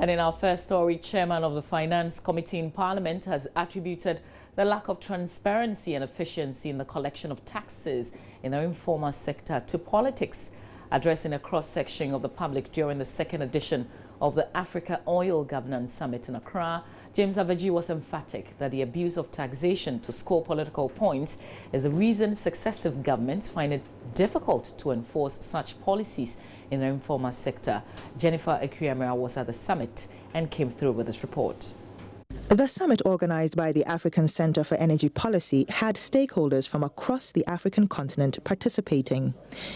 And in our first story, Chairman of the Finance Committee in Parliament has attributed the lack of transparency and efficiency in the collection of taxes in the informal sector to politics. Addressing a cross-section of the public during the second edition of the Africa Oil Governance Summit in Accra, James Aveji was emphatic that the abuse of taxation to score political points is the reason successive governments find it difficult to enforce such policies in the informal sector. Jennifer Ekwuamira was at the summit and came through with this report. The summit, organized by the African Center for Energy Policy, had stakeholders from across the African continent participating.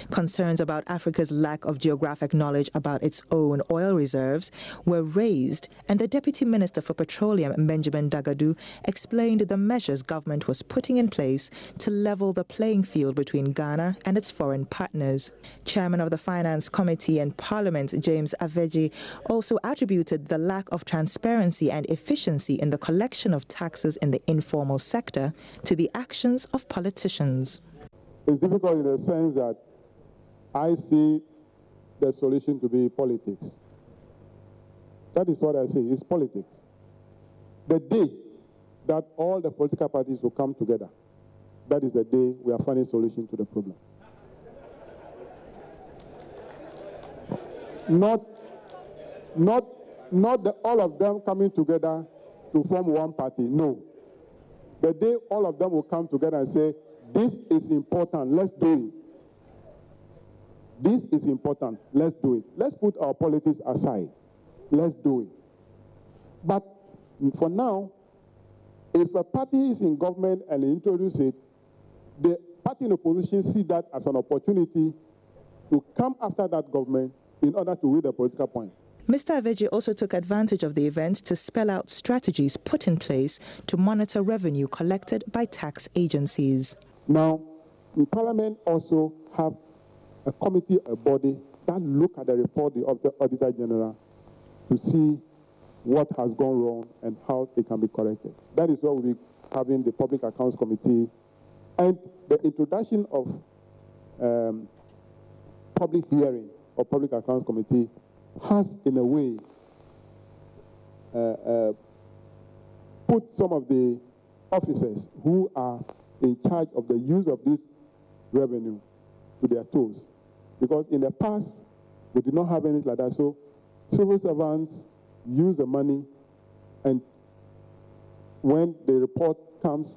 Concerns about Africa's lack of geographic knowledge about its own oil reserves were raised, and the Deputy Minister for Petroleum, Benjamin Dagadu, explained the measures government was putting in place to level the playing field between Ghana and its foreign partners. Chairman of the Finance Committee in Parliament, James Aveji, also attributed the lack of transparency and efficiency in the collection of taxes in the informal sector to the actions of politicians. It's difficult in the sense that I see the solution to be politics. That is what I say, it's politics. The day that all the political parties will come together, that is the day we are finding a solution to the problem. Not all of them coming together to form one party, no. The day all of them will come together and say, this is important, let's do it. This is important, let's do it. Let's put our politics aside, let's do it. But for now, if a party is in government and they introduce it, the party in opposition see that as an opportunity to come after that government in order to win the political point. Mr. Aveji also took advantage of the event to spell out strategies put in place to monitor revenue collected by tax agencies. Now, in Parliament also have a committee, a body that look at the report of the Auditor General to see what has gone wrong and how it can be corrected. That is why we'll be having the Public Accounts Committee and the introduction of public hearing or Public Accounts Committee has, in a way, put some of the officers who are in charge of the use of this revenue to their toes. Because in the past, we did not have anything like that. So civil servants use the money, and when the report comes,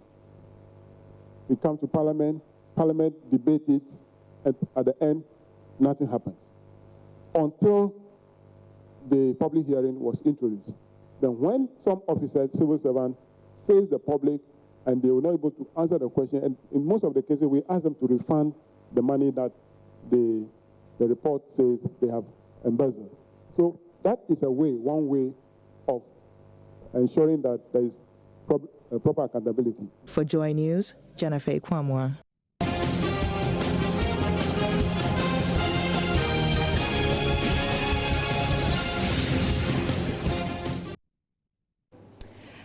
it comes to Parliament, Parliament debates it, and at the end, nothing happens. Until the public hearing was introduced. Then when some officers, civil servants, face the public and they were not able to answer the question, and in most of the cases we ask them to refund the money that the report says they have embezzled. So that is one way of ensuring that there is proper accountability. For Joy News, Jennifer Ekwuamira.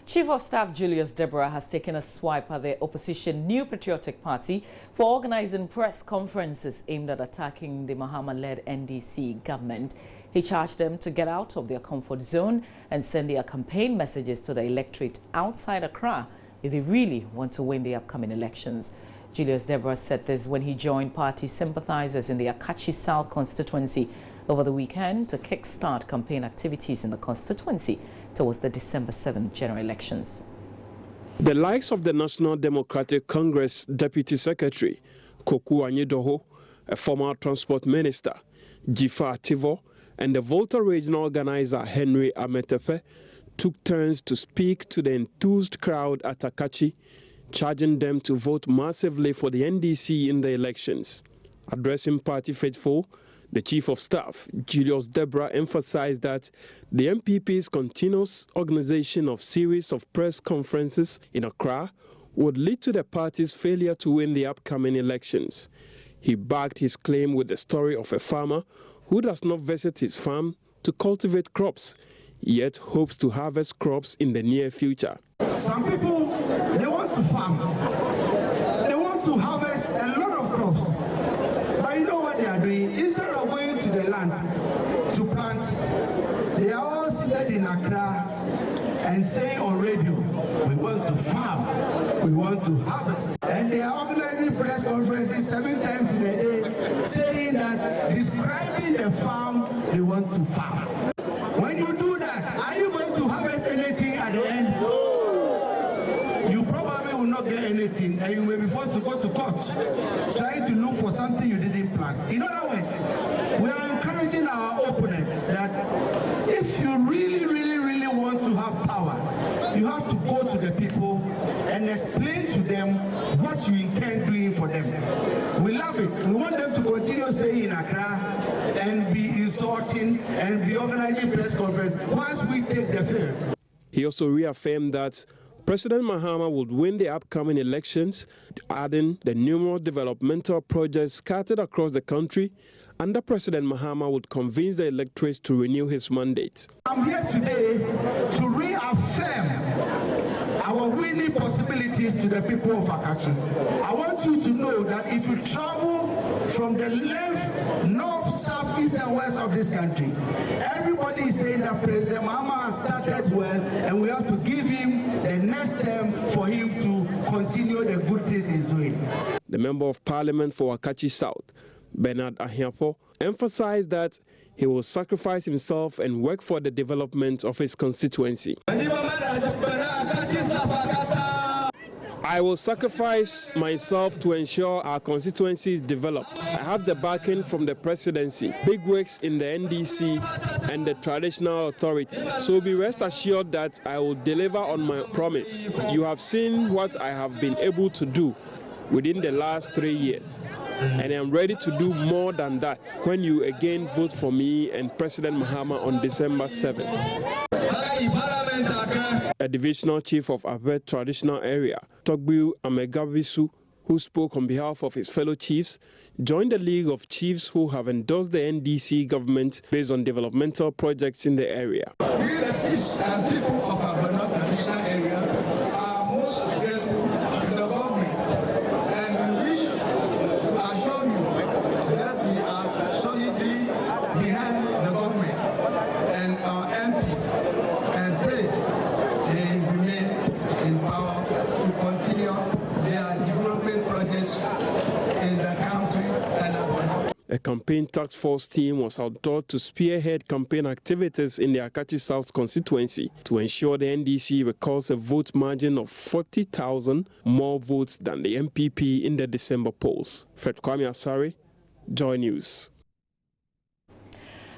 Chief of Staff Julius Deborah has taken a swipe at the opposition New Patriotic Party for organizing press conferences aimed at attacking the Mahama-led NDC government. He charged them to get out of their comfort zone and send their campaign messages to the electorate outside Accra if they really want to win the upcoming elections. Julius Deborah said this when he joined party sympathizers in the Akachi South constituency over the weekend to kickstart campaign activities in the constituency towards the December 7th general elections. The likes of the National Democratic Congress Deputy Secretary, Koku Anyedoho, a former transport minister, Jifa Ativo, and the Volta regional organizer Henry Ametefe took turns to speak to the enthused crowd at Akachi, charging them to vote massively for the NDC in the elections. Addressing party faithful, the Chief of Staff, Julius Deborah, emphasized that the MPP's continuous organization of series of press conferences in Accra would lead to the party's failure to win the upcoming elections. He backed his claim with the story of a farmer who does not visit his farm to cultivate crops, yet hopes to harvest crops in the near future. Some people, they want to farm. They want to harvest a lot of crops. But you know what they are doing? Instead of going to the land to plant, they are all seated in Accra and saying on radio, we want to farm, we want to harvest. And they are organizing press conferences 7 times in a day saying that, describing the farm they want to farm. When you do that, are you going to harvest anything at the end? No. You probably will not get anything, and you may be forced to go to court trying to look for something you didn't plant. In other words, we are encouraging our opponents that if you really want to have power, you have to go to the people and explain to them what you intend doing for them. We love it. We want them to continue staying in Accra and be insulting and be organizing press conference once we take the field. He also reaffirmed that President Mahama would win the upcoming elections, adding the numerous developmental projects scattered across the country. Under President Mahama would convince the electorates to renew his mandate. I'm here today to reaffirm our winning possibilities to the people of Akachi. I want you to know that if you travel from the left, north, south, east, and west of this country, everybody is saying that President Mahama has started well, and we have to give him the next term for him to continue the good things he's doing. The Member of Parliament for Akachi South, Bernard Ahiapo, emphasized that he will sacrifice himself and work for the development of his constituency. I will sacrifice myself to ensure our constituency is developed. I have the backing from the presidency, bigwigs in the NDC, and the traditional authority. So be rest assured that I will deliver on my promise. You have seen what I have been able to do within the last 3 years, and I'm ready to do more than that when you again vote for me and President Mahama on December 7th. A divisional chief of Abet traditional area, Togbu Amegabisu, who spoke on behalf of his fellow chiefs, joined the League of Chiefs who have endorsed the NDC government based on developmental projects in the area. We, the chiefs and people of our traditional area, are most grateful to the government, and we wish to assure you that we are solidly behind the government and our MP, and pray they remain in power to continue their development projects in the country and abroad. A campaign task force team was outdoors to spearhead campaign activities in the Akachi South constituency to ensure the NDC records a vote margin of 40,000 more votes than the MPP in the December polls. Fred Kwame Asare, Joy News.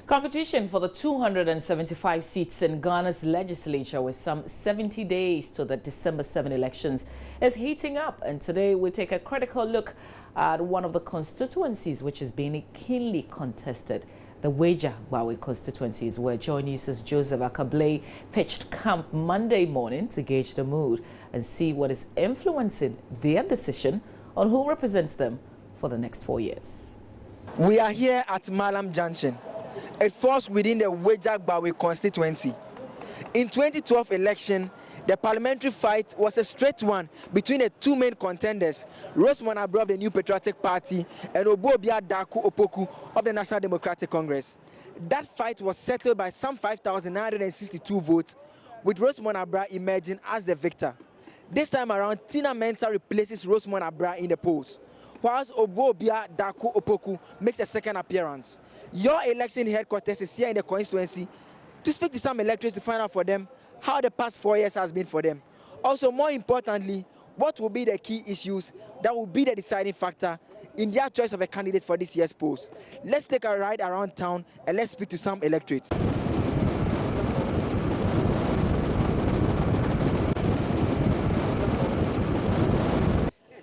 Competition for the 275 seats in Ghana's legislature with some 70 days to the December 7 elections is heating up, and today we take a critical look at one of the constituencies which is being keenly contested, the Weja-Wawe constituencies, where Joy News' Joseph Akablay pitched camp Monday morning to gauge the mood and see what is influencing their decision on who represents them for the next 4 years. We are here at Malam Junction. It falls within the Weja-Wawe constituency. In 2012 election, the parliamentary fight was a straight one between the two main contenders, Rosemond Abra of the New Patriotic Party and Obobia Daku Opoku of the National Democratic Congress. That fight was settled by some 5,962 votes, with Rosemond Abra emerging as the victor. This time around, Tina Mensah replaces Rosemond Abra in the polls, whilst Obobia Daku Opoku makes a second appearance. Your election headquarters is here in the constituency to speak to some electors to find out for them how the past 4 years has been for them. Also, more importantly, what will be the key issues that will be the deciding factor in their choice of a candidate for this year's post. Let's take a ride around town and let's speak to some electorates.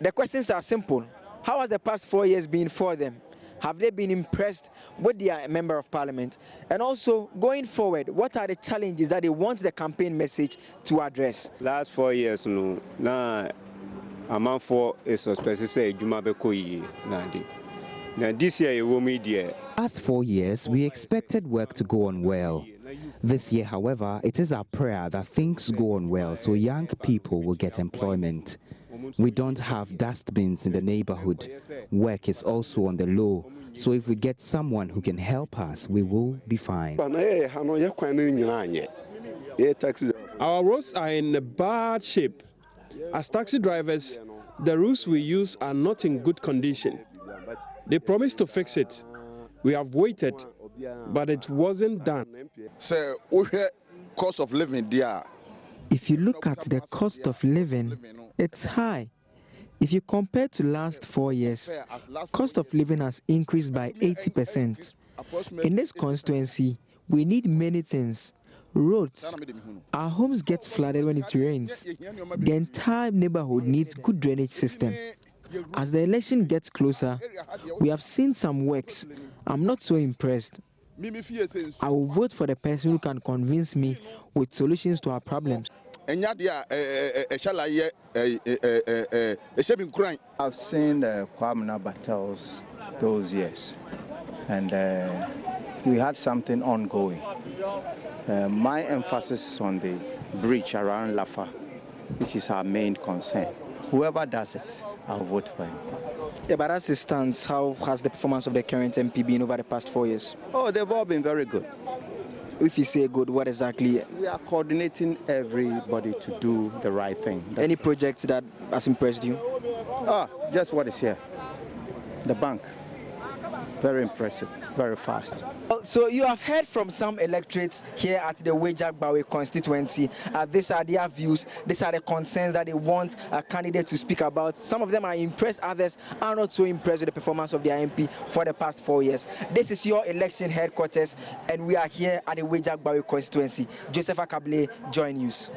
The questions are simple. How has the past 4 years been for them? Have they been impressed with their member of parliament? And also, going forward, what are the challenges that they want the campaign message to address? Last 4 years, now amount for a suspect say Jumabeko Nandi. Now this year it will media. Last 4 years, we expected work to go on well. This year, however, it is our prayer that things go on well so young people will get employment. We don't have dustbins in the neighborhood. Work is also on the low. So if we get someone who can help us, we will be fine. Our roads are in bad shape. As taxi drivers, the routes we use are not in good condition. They promised to fix it. We have waited, but it wasn't done. So, cost of living there. If you look at the cost of living, it's high. If you compare to last 4 years, cost of living has increased by 80%. In this constituency, we need many things. Roads. Our homes get flooded when it rains. The entire neighborhood needs good drainage system. As the election gets closer, we have seen some works. I'm not so impressed. I will vote for the person who can convince me with solutions to our problems. I've seen the Kwamina battles those years, and we had something ongoing. My emphasis is on the bridge around Lafa, which is our main concern. Whoever does it, I'll vote for him. Yeah, but as it stands, how has the performance of the current MP been over the past 4 years? Oh, they've all been very good. If you say good, what exactly? We are coordinating everybody to do the right thing. Any projects that has impressed you? Just what is here. The bank. Very impressive, very fast. So you have heard from some electorates here at the Wejak-Bawe constituency. These are their views. These are the concerns that they want a candidate to speak about. Some of them are impressed, others are not so impressed with the performance of their MP for the past 4 years. This is your election headquarters, and we are here at the Wejak-Bawe constituency. Joseph Akable, Joy News.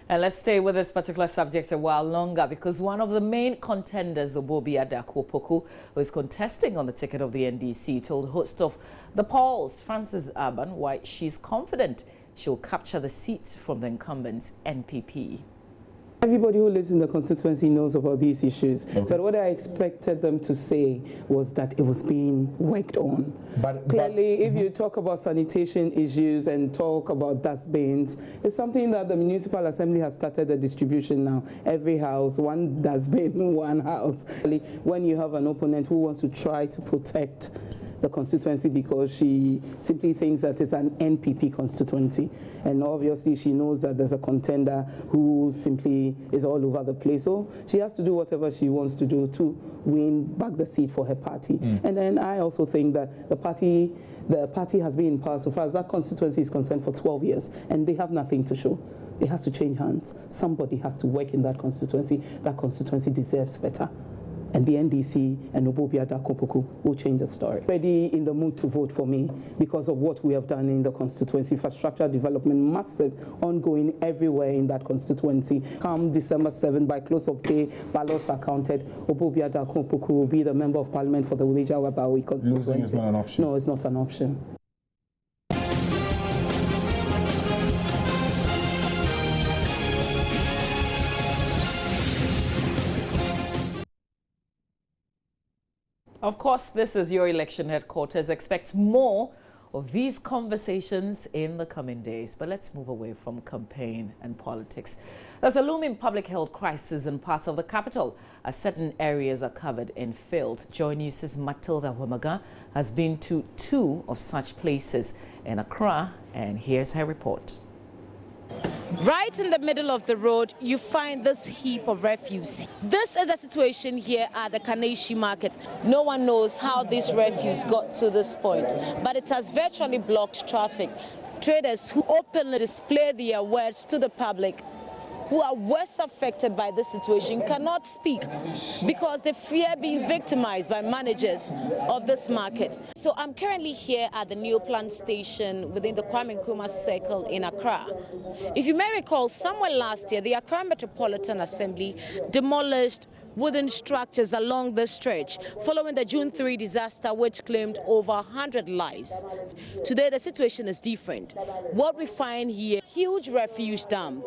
And let's stay with this particular subject a while longer, because one of the main contenders, Obobia Dakopoku, who is contesting on the ticket of the NDC, told host of The Pulse, Francis Urban, why she's confident she'll capture the seats from the incumbent's NPP. Everybody who lives in the constituency knows about these issues. Okay. But what I expected them to say was that it was being worked on. But clearly, if you talk about sanitation issues and talk about dustbins, it's something that the Municipal Assembly has started the distribution now. Every house, one dustbin, one house. When you have an opponent who wants to try to protect the constituency because she simply thinks that it's an NPP constituency, and obviously she knows that there's a contender who simply is all over the place, so she has to do whatever she wants to do to win back the seat for her party. And then I also think that the party has been in power so far as that constituency is concerned for 12 years, and they have nothing to show. It has to change hands. Somebody has to work in that constituency. That constituency deserves better. And the NDC and Obobia Dakopoku will change the story. Already in the mood to vote for me because of what we have done in the constituency. Infrastructure development, massive, ongoing everywhere in that constituency. Come December 7, by close of day, ballots are counted. Obobia Dakopoku will be the member of parliament for the Wejak-Bawe constituency. Losing is not an option? No, it's not an option. Of course, this is your election headquarters. Expect more of these conversations in the coming days. But let's move away from campaign and politics. There's a looming public health crisis in parts of the capital as certain areas are covered in filth. Joy News' Matilda Wamaga has been to 2 of such places in Accra, and here's her report. Right in the middle of the road, you find this heap of refuse. This is the situation here at the Kaneshi market. No one knows how this refuse got to this point, but it has virtually blocked traffic. Traders who openly display their wares to the public, who are worse affected by this situation, cannot speak because they fear being victimized by managers of this market. So I'm currently here at the new plant station within the Kwame Nkrumah Circle in Accra. If you may recall, somewhere last year, the Accra Metropolitan Assembly demolished wooden structures along this stretch following the June 3 disaster, which claimed over 100 lives. Today the situation is different. What we find here, huge refuse dump.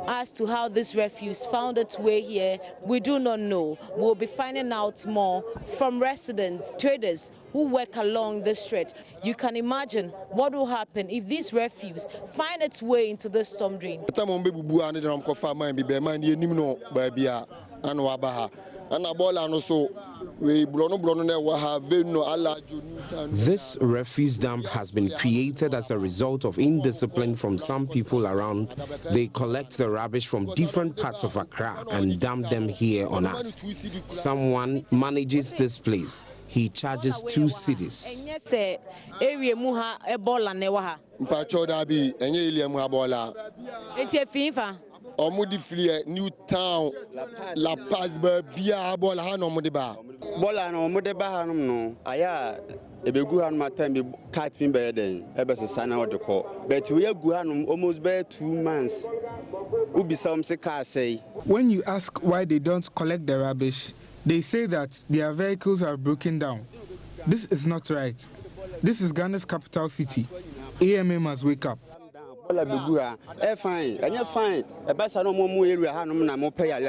As to how this refuse found its way here, we do not know. We'll be finding out more from residents, traders who work along this stretch. You can imagine what will happen if this refuse find its way into the storm drain. This refuse dump has been created as a result of indiscipline from some people around. They collect the rubbish from different parts of Accra and dump them here on us. Someone manages this place. He charges 2 cedis. New Town, La Paz, Bia, Bola, Hanomodiba. Bola, no, Modeba, no, Aya, a beguan matem, cat fin by a day, ever a sign out the court. But we are guanum almost bare 2 months. Ubi some say. When you ask why they don't collect the rubbish, they say that their vehicles are broken down. This is not right. This is Ghana's capital city. AMA must wake up. Fine, and you're fine. A best I don't know area, Hanum, pay a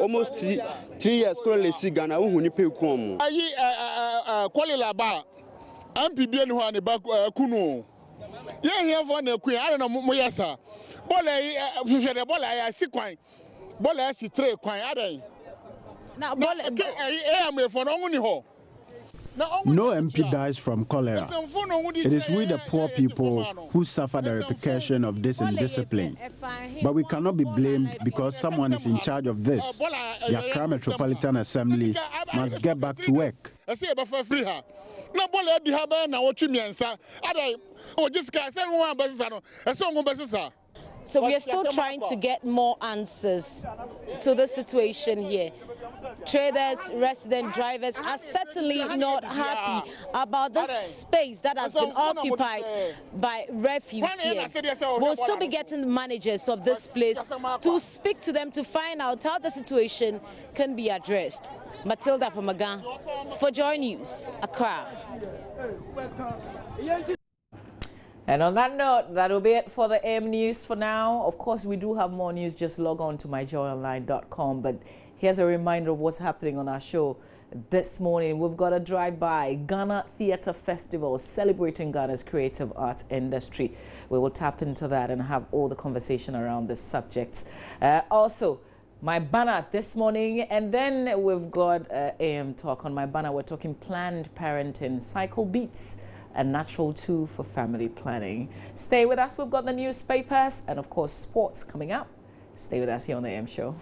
almost 3 years, currently see Ghana, who you pay come. Kuala Ba, MPB and back Kuno. Yeah, here for the Queen, I don't know Moyasa. Bola, Bola, I see quite. Bola, I see 3 quite. Now, Bola, I am for only ho. No MP dies from cholera. It is we the poor people who suffer the repercussion of this indiscipline. But we cannot be blamed because someone is in charge of this. The Accra Metropolitan Assembly must get back to work. So we are still trying to get more answers to the situation here. Traders, resident drivers are certainly not happy about this space that has been occupied by refuse here. We'll still be getting the managers of this place to speak to them to find out how the situation can be addressed. Matilda Pamaga for Joy News, Accra. And on that note, that'll be it for the AM News for now. Of course, we do have more news. Just log on to myjoyonline.com. But here's a reminder of what's happening on our show this morning. We've got a drive-by Ghana Theatre Festival celebrating Ghana's creative arts industry. We will tap into that and have all the conversation around this subject. Also, my banner this morning, and then we've got AM Talk. On my banner, we're talking planned parenting, cycle beats, a natural tool for family planning. Stay with us. We've got the newspapers and, of course, sports coming up. Stay with us here on the AM Show.